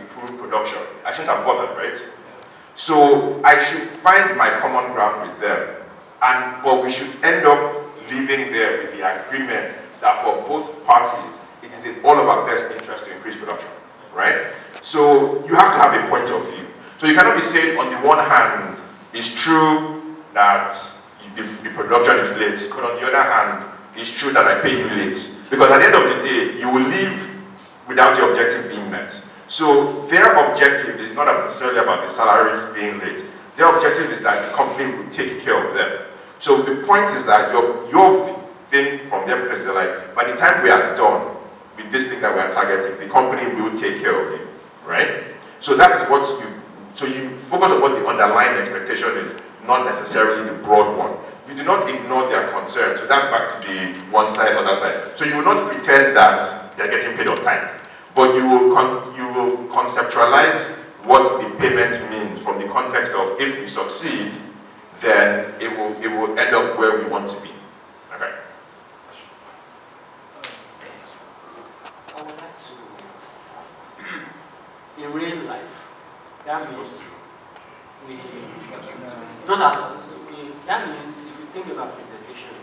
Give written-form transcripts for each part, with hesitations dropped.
improve production. I shouldn't have bothered, right? So I should find my common ground with them, but we should end up living there with the agreement that for both parties, it is in all of our best interest to increase production, right? So you have to have a point of view. So you cannot be saying on the one hand, it's true that the production is late, but on the other hand, it's true that I pay you late. Because at the end of the day, you will leave without your objective being met. So their objective is not necessarily about the salaries being late. Their objective is that the company will take care of them. So the point is that your thing from their perspective, like, by the time we are done with this thing that we are targeting, the company will take care of you, right? So that is what you focus on what the underlying expectation is, not necessarily the broad one. You do not ignore their concerns. So that's back to the one side, other side. So you will not pretend that they're getting paid on time, but you will conceptualize what the payment means from the context of if we succeed, then it will end up where we want to be. Okay. I would like to, in real life, that means not as supposed to be. That means if you think about presentation,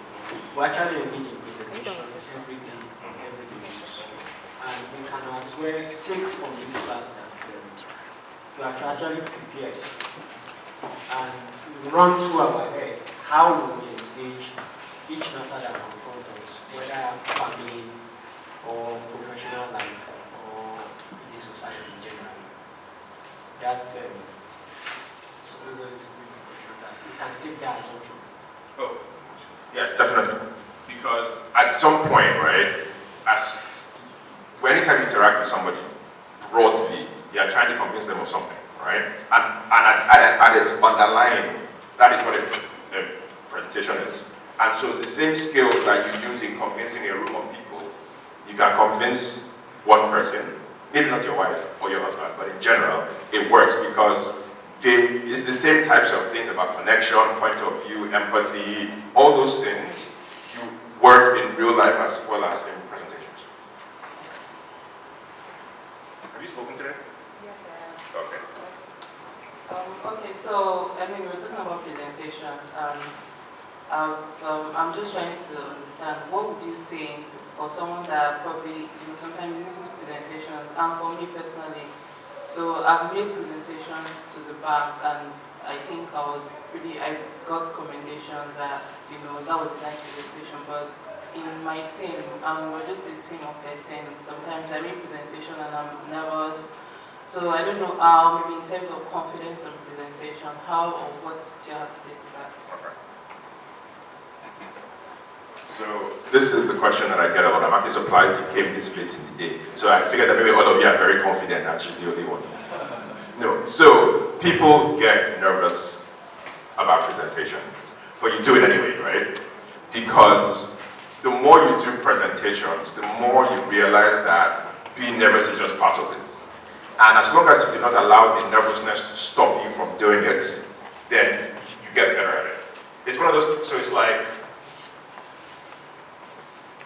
we actually engage in presentations every day, and we can as well take from this class that we are actually prepared and run through our head how we engage each matter that confronts us, whether family or professional life or in the society generally. That's you can take that assumption. Oh, yes, definitely. Because at some point, right, anytime you interact with somebody broadly, you are trying to convince them of something, right? And at its underlying, that is what a presentation is. And so the same skills that you use in convincing a room of people, you can convince one person, maybe not your wife or your husband, but in general, it works because it's the same types of things about connection, point of view, empathy, all those things you work in real life as well as in presentations. Have you spoken today? Yes, I have. Okay. Okay, so we were talking about presentations, and I'm just trying to understand what would you say for someone that probably sometimes this is presentations, and for me personally. So I've made presentations to the bank, and I think I got commendations that, that was a nice presentation, but in my team, we're just a team of 13, sometimes I make presentation and I'm nervous. So I don't know how, maybe in terms of confidence and presentation, how or what do you have to say to that? Okay. So this is the question that I get a lot. I'm actually surprised it came this late in the day. So I figured that maybe all of you are very confident that she's the only one. No, so people get nervous about presentations, but you do it anyway, right? Because the more you do presentations, the more you realize that being nervous is just part of it. And as long as you do not allow the nervousness to stop you from doing it, then you get better at it. It's one of those, so it's like,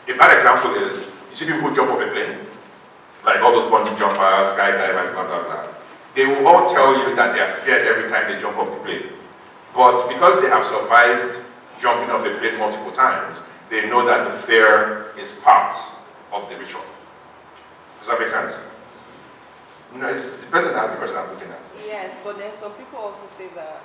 if that example is, you see people who jump off a plane, like all those bungee jumpers, skydivers, blah, blah, blah. They will all tell you that they are scared every time they jump off the plane. But because they have survived jumping off a plane multiple times, they know that the fear is part of the ritual. Does that make sense? It's the person that's the person I'm looking at. Yes, but then some people also say that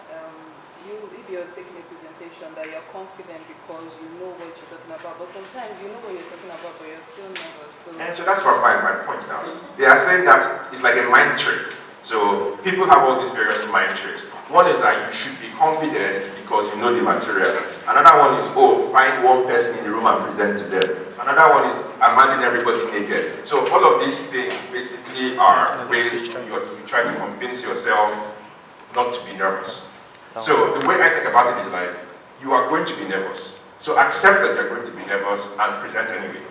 if you're taking a presentation, that you're confident because you know what you're talking about. But sometimes you know what you're talking about, but you're still nervous. And so that's my point now. They are saying that it's like a mind trick. So people have all these various mind tricks. One is that you should be confident because you know the material. Another one is, find one person in the room and present to them. Another one is, imagine everybody naked. So all of these things basically are ways you try to convince yourself not to be nervous. So the way I think about it is like, you are going to be nervous. So accept that you're going to be nervous and present anyway.